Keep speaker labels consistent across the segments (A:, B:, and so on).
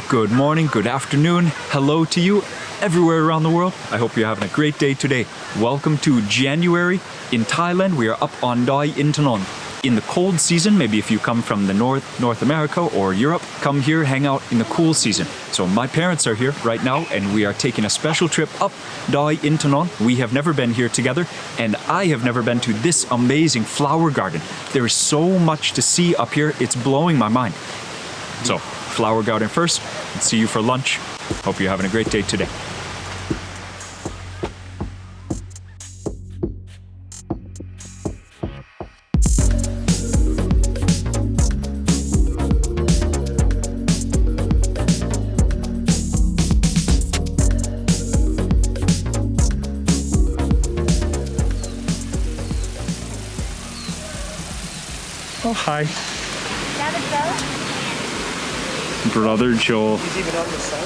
A: Good morning, good afternoon, hello to you everywhere around the world. I hope you're having a great day today. Welcome to January. In Thailand, we are up on Doi Intanon. In the cold season, maybe if you come from the North America or Europe, come here, hang out in the cool season. So my parents are here right now and we are taking a special trip up Doi Intanon. We have never been here together and I have never been to this amazing flower garden. There is so much to see up here, it's blowing my mind. So, flower garden first, and see you for lunch. Hope you're having a great day today. Oh, hi. Brother Joel.
B: He's even on the sun.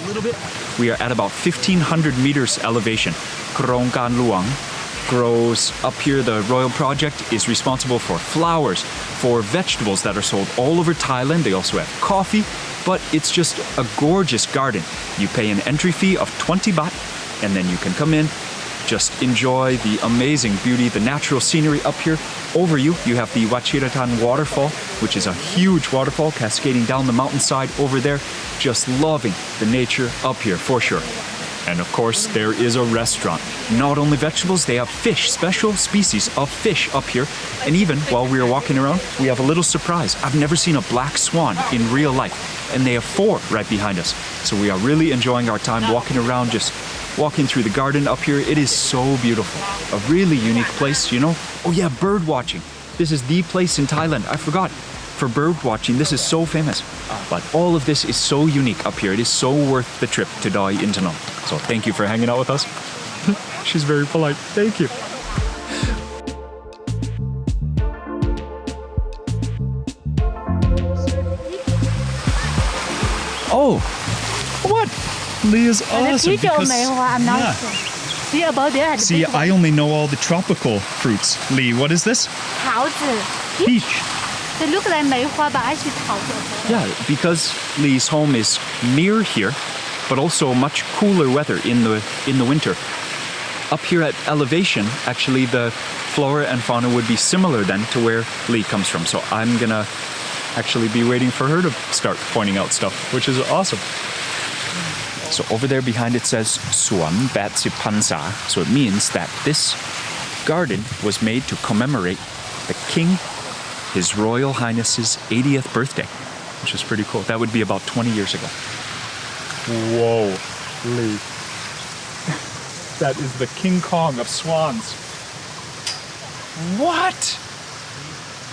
A: A little bit. We are at about 1,500 meters elevation. Krongkan Luang grows up here. The Royal Project is responsible for flowers, for vegetables that are sold all over Thailand. They also have coffee. But it's just a gorgeous garden. You pay an entry fee of 20 baht, and then you can come in, just enjoy the amazing beauty, the natural scenery up here. Over you, you have the Wachiratan waterfall, which is a huge waterfall cascading down the mountainside over there. Just loving the nature up here for sure. And of course, there is a restaurant. Not only vegetables, they have fish, special species of fish up here. And even while we are walking around, we have a little surprise. I've never seen a black swan in real life. And they have 4 right behind us. So we are really enjoying our time walking around, just walking through the garden up here. It is so beautiful. A really unique place, you know? Oh yeah, bird watching. This is the place in Thailand. I forgot. For bird watching, this is so famous. But all of this is so unique up here. It is so worth the trip to Doi Intanon. So thank you for hanging out with us. She's very polite. Thank you. Oh, what? Lee is awesome because,
C: I'm not sure. See about that.
A: See, I only know all the tropical fruits. Lee, what is this?
C: 桃子
A: Peach.
C: They look like 梅花 but actually 桃子.
A: Yeah, because Lee's home is near here, but also much cooler weather in the winter. Up here at elevation, actually the flora and fauna would be similar then to where Lee comes from. So I'm gonna actually be waiting for her to start pointing out stuff, which is awesome. So over there behind it says Suam Batsi Pansa. So it means that this garden was made to commemorate the king, His Royal Highness's 80th birthday, which is pretty cool. That would be about 20 years ago. Whoa, Lee. That is the King Kong of swans. What?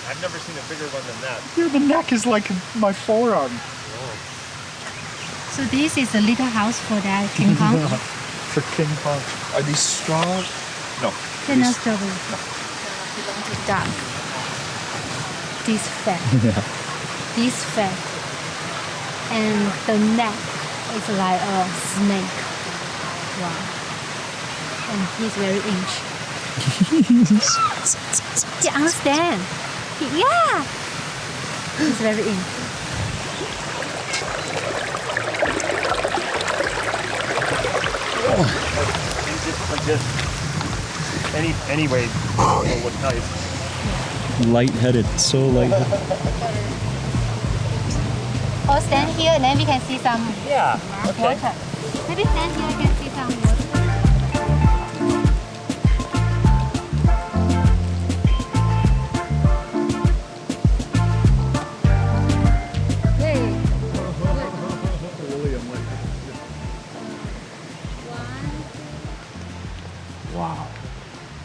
B: I've never seen a bigger one than that.
A: Yeah, the neck is like my forearm.
C: So this is a little house for that King Kong.
A: For King Kong. Are these straw? No.
C: They're not strawberry. Belong to duck. This fat.
A: Yeah.
C: This fat. And the neck is like a snake. Wow. And he's very inch. Do you understand? Yeah. He's very inch.
B: Anyway, it was nice.
A: Lightheaded, so lightheaded.
C: Or stand here and then we can see some water. Maybe stand here we can see some water.
A: Wow.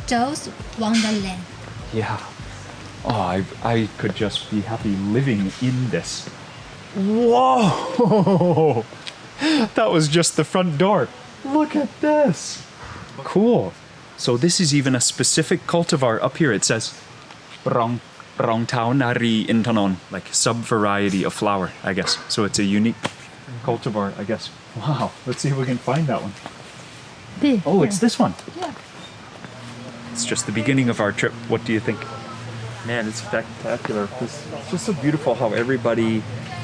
C: Joe's Wonderland.
A: Yeah. Oh, I could just be happy living in this. Whoa! That was just the front door. Look at this. Cool. So this is even a specific cultivar up here. It says Rong Tao Nari Inthanon, like sub-variety of flower, I guess. So it's a unique cultivar, I guess. Wow. Let's see if we can find that one.
C: Big.
A: Oh, it's this one.
C: Yeah.
A: It's just the beginning of our trip. What do you think?
B: Man, it's spectacular. It's just so beautiful how everybody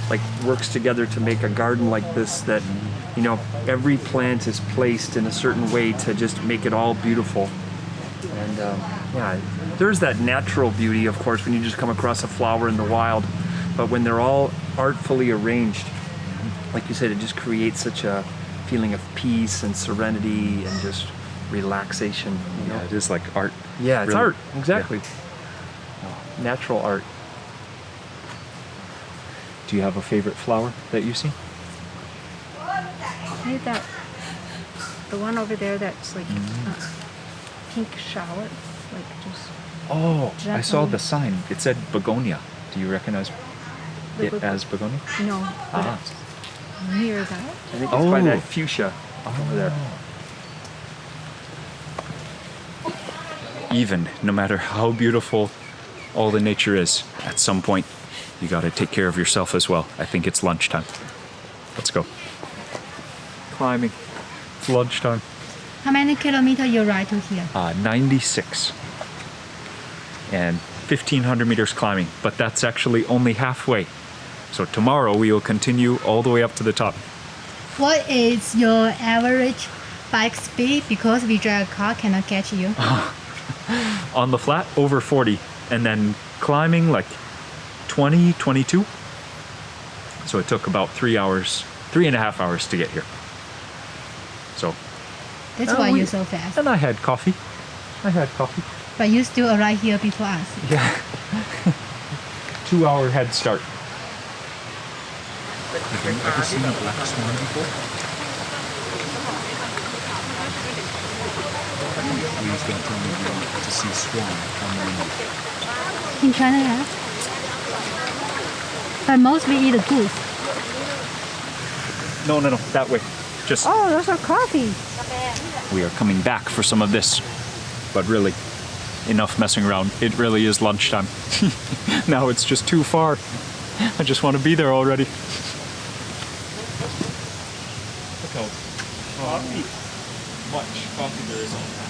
B: like works together to make a garden like this that, you know, every plant is placed in a certain way to just make it all beautiful. And yeah, there's that natural beauty, of course, when you just come across a flower in the wild. But when they're all artfully arranged, like you said, it just creates such a feeling of peace and serenity and just relaxation. You know?
A: Yeah, it is like art.
B: Yeah, it's
A: Really.
B: art. Exactly. Natural art.
A: Do you have a favorite flower that you see?
C: Maybe that, the one over there that's like pink shower, like just.
A: Oh, I saw
C: Gently.
A: the sign. It said begonia. Do you recognize
C: The
A: it
C: beg-
A: as begonia?
C: No, but
A: Ah.
C: it's near that.
B: I think it's by
A: Oh.
B: that fuchsia over there.
A: Even, no matter how beautiful all the nature is, at some point, you gotta take care of yourself as well. I think it's lunchtime. Let's go. Climbing. It's lunchtime.
C: How many kilometers you ride to here?
A: 96. And 1,500 meters climbing, but that's actually only halfway. So tomorrow we will continue all the way up to the top.
C: What is your average bike speed? Because we drive a car, cannot catch you.
A: On the flat, over 40. And then climbing like 20, 22. So it took about 3.5 hours to get here. So,
C: That's why you're so fast.
A: and I had coffee.
C: But you still arrive here before us.
A: Yeah. 2-hour head start. Have you ever seen a black swan before? Please don't tell me you want to see swan on the
C: In China, yeah. But most we eat a goose.
A: No, that way. Just
C: Oh, those are coffee.
A: we are coming back for some of this. But really, enough messing around. It really is lunchtime. Now it's just too far. I just want to be there already. Look how much coffee there is on that.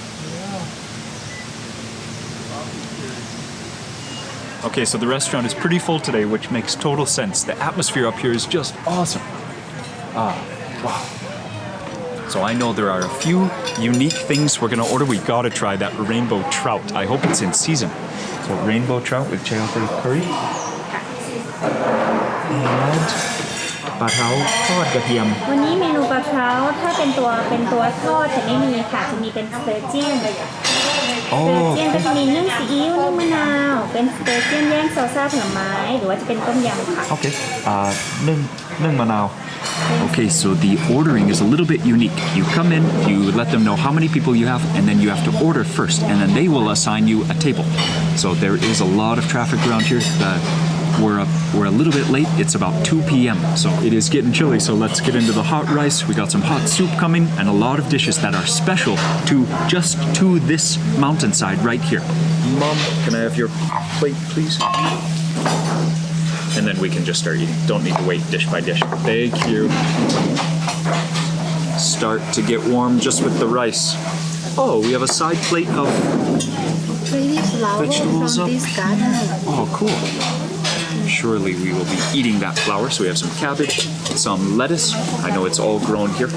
A: Okay, so the restaurant is pretty full today, which makes total sense. The atmosphere up here is just awesome. Wow. So I know there are a few unique things we're gonna order. We gotta try that rainbow trout. I hope it's in season. So rainbow trout with chao curry. And ปลาเท้าทอดกระเทียม
D: วันนี้เมนูปลาเท้าถ้าเป็นตัวทอดจะไม่มีค่ะจะมีเป็นสเตอร์เจียน
A: อ๋อ
D: สเตอร์เจียนก็จะมีนึ่งซีอิ๊วนึ่งมะนาวเป็นสเตอร์เจียนแยงโซซ่าผลไม้หรือว่าจะเป็นต้มยำค่ะ
A: Okay. นึ่งมะนาว Okay, so the ordering is a little bit unique. You come in, you let them know how many people you have, and then you have to order first, and then they will assign you a table. So there is a lot of traffic around here. We're a little bit late. It's about 2 p.m. So it is getting chilly. So let's get into the hot rice. We got some hot soup coming and a lot of dishes that are special to this mountainside right here. Mom, can I have your plate, please? And then we can just start eating. Don't need to wait dish by dish. Thank you. Start to get warm just with the rice. Oh, we have a side plate of vegetables up here. Oh, cool. Surely we will be eating that flour. So we have some cabbage, some lettuce. I know it's all grown here.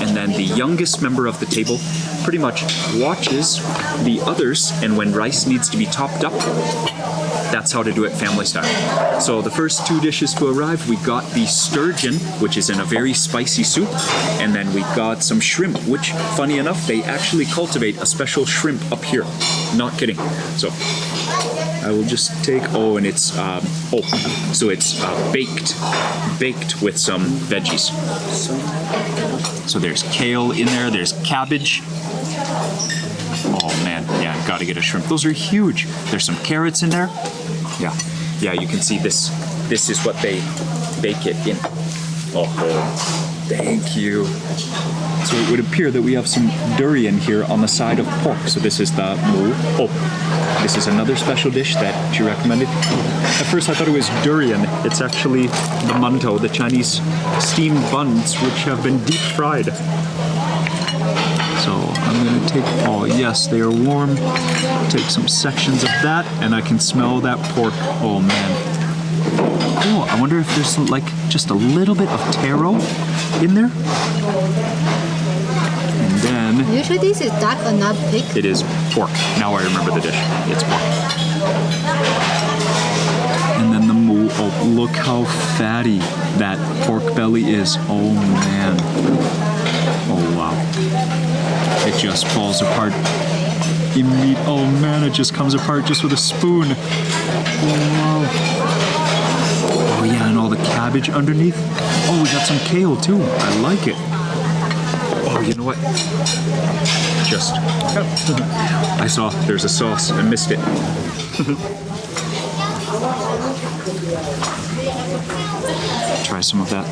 A: And then the youngest member of the table pretty much watches the others, and when rice needs to be topped up, that's how to do it family style. So the first 2 dishes to arrive, we got the sturgeon, which is in a very spicy soup, and then we got some shrimp, which, funny enough, they actually cultivate a special shrimp up here. Not kidding. So I will just take, and it's, so it's baked with some veggies. So there's kale in there, there's cabbage. Oh man, yeah, gotta get a shrimp. Those are huge. There's some carrots in there. Yeah, you can see this. This is what they bake it in. Oh, thank you. So it would appear that we have some durian here on the side of pork. So this is the mu. This is another special dish that she recommended. At first I thought it was durian. It's actually the mantou, the Chinese steamed buns, which have been deep fried. So take, oh yes, they are warm. Take some sections of that, and I can smell that pork. Oh man. Oh, I wonder if there's like just a little bit of taro in there. And then
C: Usually this is duck or not pig.
A: it is pork. Now I remember the dish. It's pork. And then the moo. Oh, look how fatty that pork belly is. Oh man. Oh wow. It just falls apart. Oh man, it just comes apart just with a spoon. Oh wow. Oh yeah, and all the cabbage underneath. Oh, we got some kale too. I like it. Oh, you know what? Just, I saw there's a sauce. I missed it. Try some of that.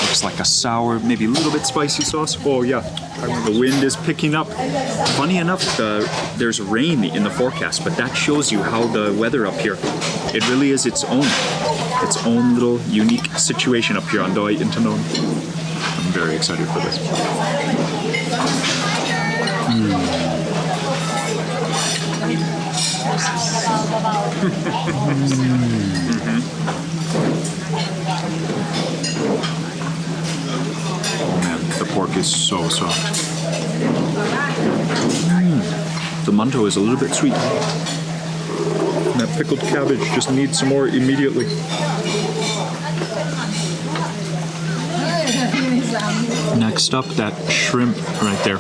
A: Looks like a sour, maybe a little bit spicy sauce. Oh yeah, the wind is picking up. Funny enough, there's rain in the forecast, but that shows you how the weather up here, it really is its own little unique situation up here on Doi Intanon. I'm very excited for this. Oh man, the pork is so soft. The mantou is a little bit sweet. And that pickled cabbage just needs some more immediately. Next up, that shrimp right there.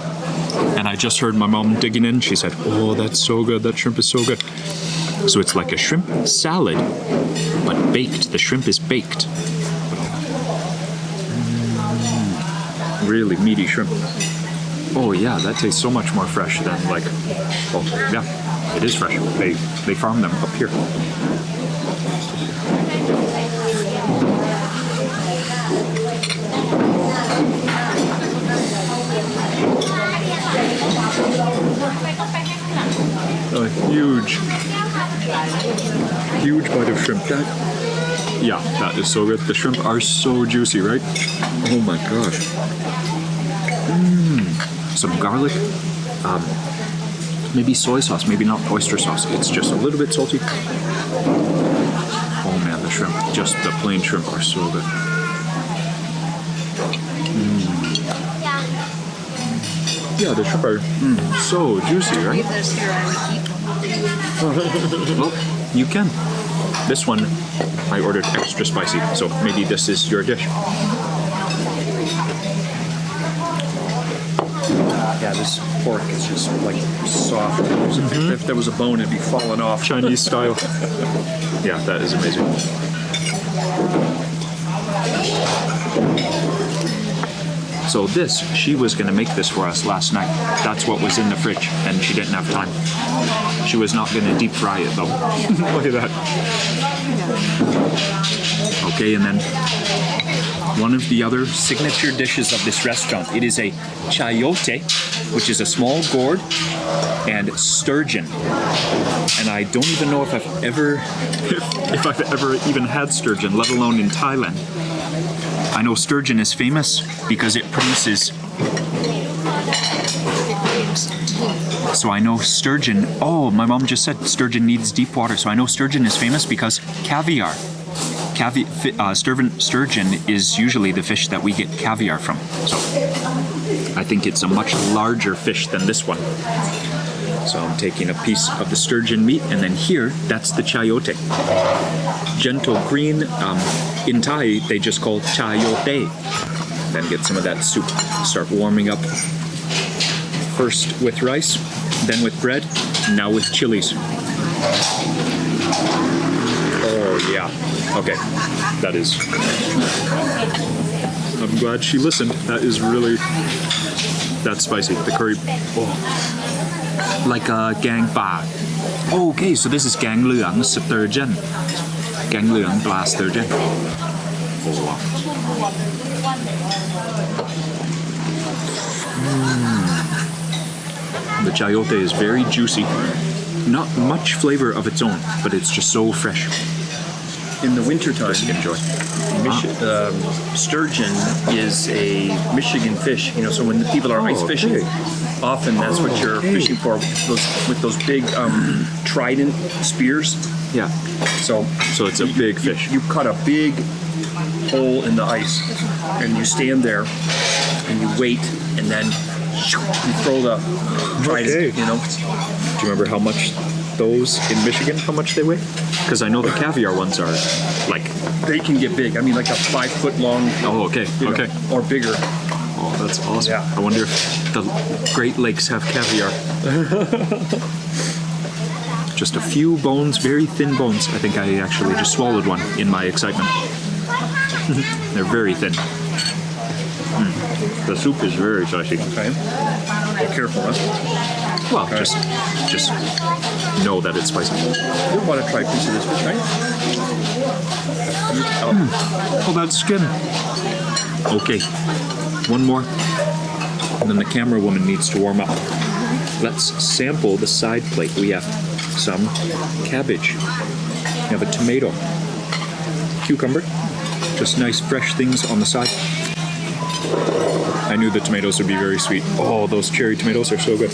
A: And I just heard my mom digging in. She said, oh, that's so good. That shrimp is so good. So it's like a shrimp salad, but baked. The shrimp is baked. Really meaty shrimp. Oh yeah, that tastes so much more fresh than like, oh yeah, it is fresh. They farm them up here. A huge bite of shrimp. That is so good. The shrimp are so juicy, right? Oh my gosh. Some garlic. Maybe soy sauce, maybe not oyster sauce. It's just a little bit salty. Oh man, the shrimp, just the plain shrimp are so good. Yeah, the shrimp are so juicy, right? Well, you can. This one, I ordered extra spicy, so maybe this is your dish. Yeah, this pork is just like soft. If there was a bone, it'd be falling off. Chinese style. Yeah, that is amazing. So this, she was going to make this for us last night. That's what was in the fridge, and she didn't have time. She was not going to deep fry it though. Look at that. Okay, and then one of the other signature dishes of this restaurant, it is a chayote, which is a small gourd, and sturgeon. And I don't even know if I've ever even had sturgeon, let alone in Thailand. I know sturgeon is famous because it produces. So I know sturgeon. Oh, my mom just said sturgeon needs deep water. So I know sturgeon is famous because caviar. Sturgeon is usually the fish that we get caviar from. So I think it's a much larger fish than this one. So I'm taking a piece of the sturgeon meat, and then here, that's the chayote. Gentle green. In Thai, they just call chayote. Then get some of that soup. Start warming up. First with rice, then with bread, now with chilies. Oh yeah. Okay. That is. I'm glad she listened. That is really. That's spicy. The curry. Oh. Like a gang ba. Oh, okay, so this is gang leung sturgeon. Gang leung bla sturgeon. Oh wow. The chayote is very juicy. Not much flavor of its own, but it's just so fresh. In the wintertime, just enjoy.
B: Sturgeon is a Michigan fish. You know, so when the people are ice fishing, often that's what you're fishing for with those big trident spears.
A: Yeah.
B: So
A: it's a big fish.
B: You cut a big hole in the ice, and you stand there, and you wait, and then you throw the trident. You know.
A: Do you remember how much those in Michigan, how much they weigh? Because I know the caviar ones are like...
B: They can get big. I mean, like a 5 foot long.
A: Oh, okay. Okay.
B: Or bigger.
A: Oh, that's awesome.
B: Yeah.
A: I wonder if the Great Lakes have caviar. Just a few bones, very thin bones. I think I actually just swallowed one in my excitement. They're very thin. The soup is very spicy.
B: Okay. Be careful, huh?
A: Well, just know that it's spicy.
B: You want to try a piece of this fish, right?
A: Oh, that skin. Okay, one more. And then the camera woman needs to warm up. Let's sample the side plate. We have some cabbage. We have a tomato. Cucumber. Just nice fresh things on the side. I knew the tomatoes would be very sweet. Oh, those cherry tomatoes are so good.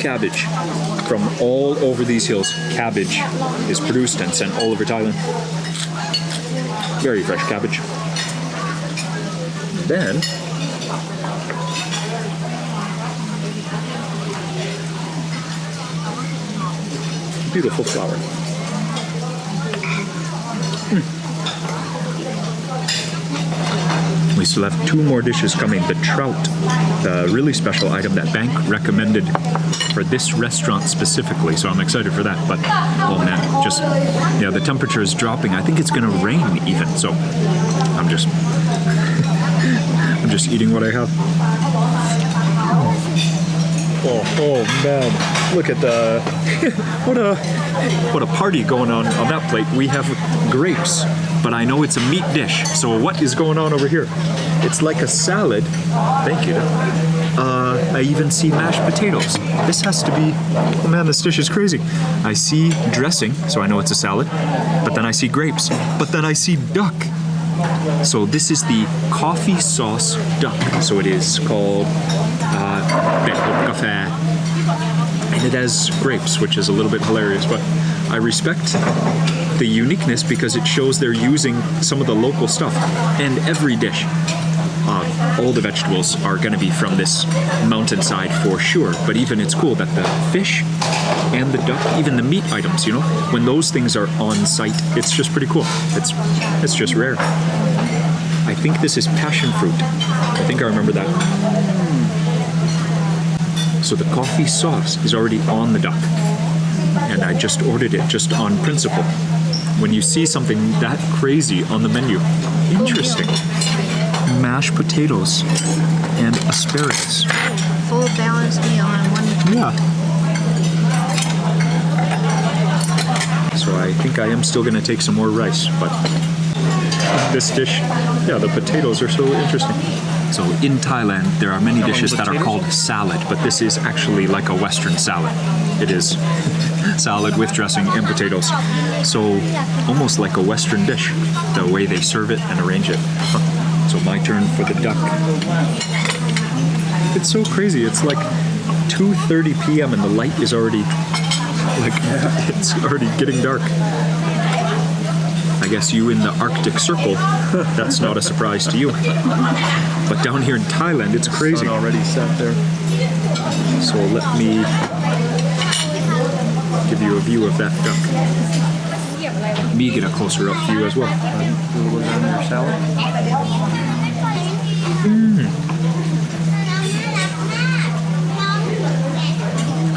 A: Cabbage. From all over these hills, cabbage is produced and sent all over Thailand. Very fresh cabbage. Then, beautiful flower. We still have 2 more dishes coming. The trout, the really special item that Bank recommended for this restaurant specifically. So I'm excited for that. But oh man, just the temperature is dropping. I think it's gonna rain even. So I'm just eating what I have. Oh man, look at the what a party going on that plate. We have grapes, but I know it's a meat dish. So what is going on over here? It's like a salad. Thank you. I even see mashed potatoes. This has to be, oh man, this dish is crazy. I see dressing, so I know it's a salad, but then I see grapes, but then I see duck. So this is the coffee sauce duck. So it is called cafe, and it has grapes, which is a little bit hilarious, but I respect the uniqueness because it shows they're using some of the local stuff. And every dish, all the vegetables are going to be from this mountainside for sure, but even it's cool that the fish and the duck, even the meat items, when those things are on site, it's just pretty cool. It's just rare. I think this is passion fruit. I think I remember that. So the coffee sauce is already on the duck, and I just ordered it just on principle. When you see something that crazy on the menu, interesting. Mashed potatoes and asparagus.
C: Full balanced meal on one.
A: Yeah. So I think I am still going to take some more rice, but this dish, the potatoes are so interesting. So in Thailand, there are many dishes that are called salad, but this is actually like a Western salad. It is salad with dressing and potatoes. So almost like a Western dish, the way they serve it and arrange it. So my turn for the duck. It's so crazy. It's like 2:30 p.m. and the light is already, it's already getting dark. I guess you in the Arctic Circle, that's not a surprise to you. But down here in Thailand, it's crazy.
B: The sun already set there.
A: So let me give you a view of that duck. Me get a closer up view as well.
B: Was on your salad?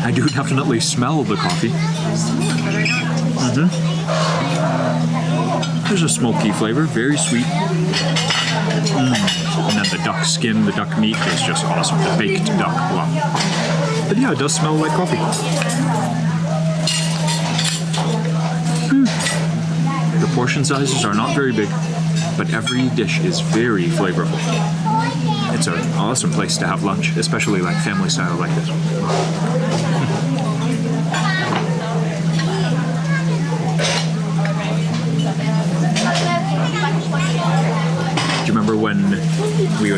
A: I do definitely smell the coffee. There's a smoky flavor, very sweet. And then the duck skin, the duck meat is just awesome. The baked duck, wow. But yeah, it does smell like coffee. The portion sizes are not very big, but every dish is very flavorful. It's an awesome place to have lunch, especially like family style like this.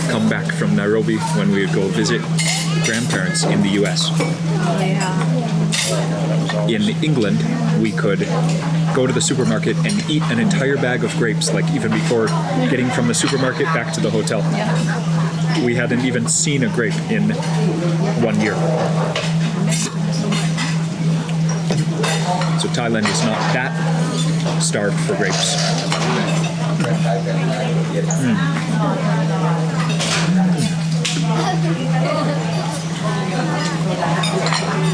A: would come back from Nairobi, when we would go visit grandparents in the US. In England, we could go to the supermarket and eat an entire bag of grapes, like even before getting from the supermarket back to the hotel. We hadn't even seen a grape in 1 year. So Thailand is not that starved for grapes.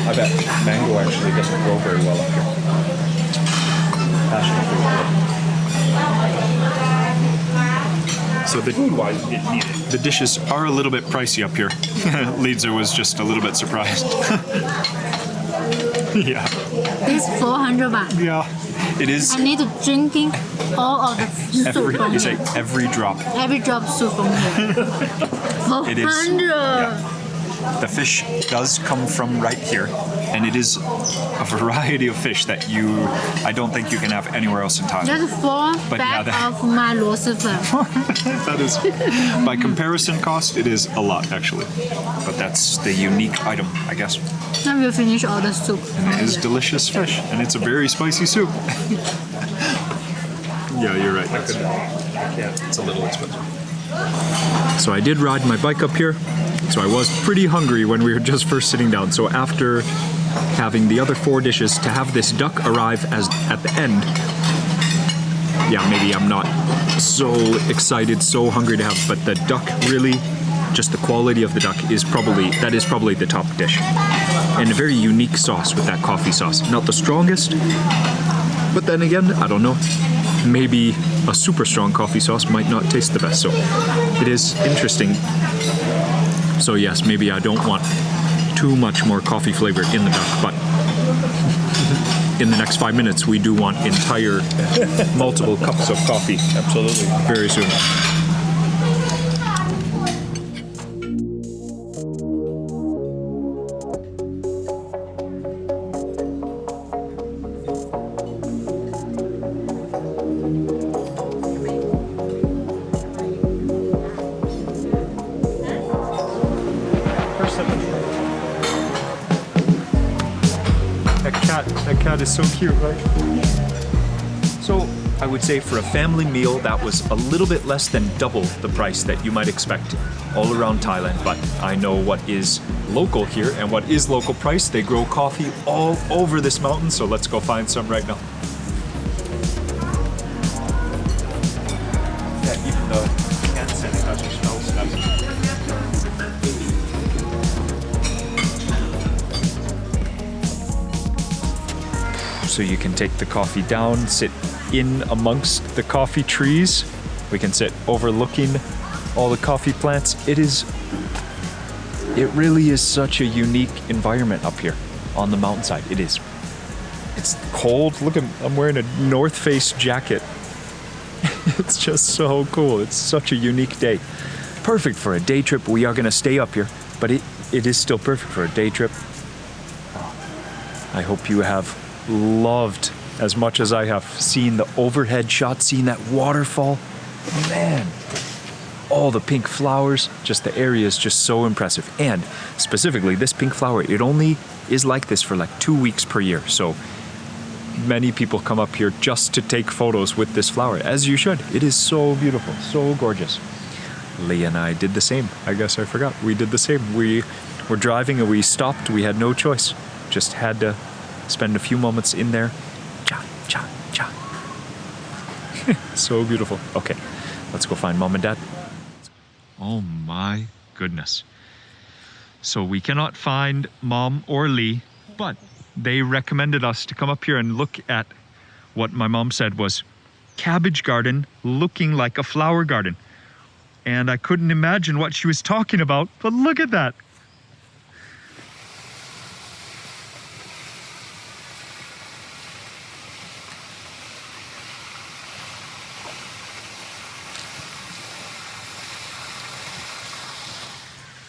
A: I bet mango actually doesn't grow very well up here. So the dishes are a little bit pricey up here. Leedser was just a little bit surprised. Yeah.
C: This 400 baht.
A: Yeah. It is.
C: I need to drinking all of the soup from
A: You say
C: here.
A: every drop.
C: Every drop soup from here. 400.
A: It is. Yeah. The fish does come from right here, and it is a variety of fish that I don't think you can have anywhere else in Thailand.
C: That's 4
A: But yeah,
C: bags of my roasted
A: That is, by comparison cost, it is a lot actually. But that's the unique item, I guess.
C: Then we'll finish all the soup.
A: It is delicious fish, and it's a very spicy soup. Yeah, you're right. It's a little expensive. So I did ride my bike up here. So I was pretty hungry when we were just first sitting down. So after having the other 4 dishes, to have this duck arrive at the end, yeah, maybe I'm not so excited, so hungry to have, but the duck really, just the quality of the duck is probably the top dish. And a very unique sauce with that coffee sauce. Not the strongest, but then again, I don't know. Maybe a super strong coffee sauce might not taste the best. So it is interesting. So yes, maybe I don't want too much more coffee flavor in the duck, but in the next 5 minutes, we do want entire multiple cups of coffee.
B: Absolutely.
A: Very soon. That cat is so cute, right? So I would say for a family meal, that was a little bit less than double the price that you might expect all around Thailand. But I know what is local here and what is local price. They grow coffee all over this mountain, so let's go find some right now. Yeah, even the hand sanitizer smells nice. So you can take the coffee down, sit in amongst the coffee trees. We can sit overlooking all the coffee plants. It really is such a unique environment up here on the mountainside. It is. It's cold. Look, I'm wearing a North Face jacket. It's just so cool. It's such a unique day. Perfect for a day trip. We are going to stay up here, but it is still perfect for a day trip. I hope you have loved as much as I have seen the overhead shot, seeing that waterfall. Man, all the pink flowers, just the area is just so impressive. And specifically this pink flower, it only is like this for like 2 weeks per year. So many people come up here just to take photos with this flower, as you should. It is so beautiful, so gorgeous. Lee and I did the same. I guess I forgot. We did the same. We were driving and we stopped. We had no choice. Just had to spend a few moments in there. Cha, cha, cha. So beautiful. Okay, let's go find Mom and Dad. Oh my goodness. So we cannot find Mom or Lee, but they recommended us to come up here and look at what my mom said was cabbage garden looking like a flower garden. And I couldn't imagine what she was talking about, but look at that.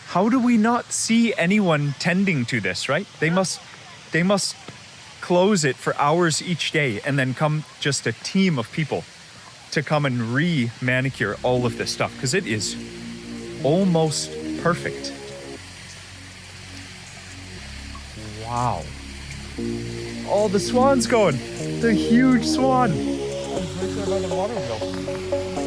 A: How do we not see anyone tending to this, right? They must close it for hours each day and then come just a team of people to come and re-manicure all of this stuff, because it is almost perfect. Wow. Oh, the swan's going. The huge swan.
B: Right there by the water wheel.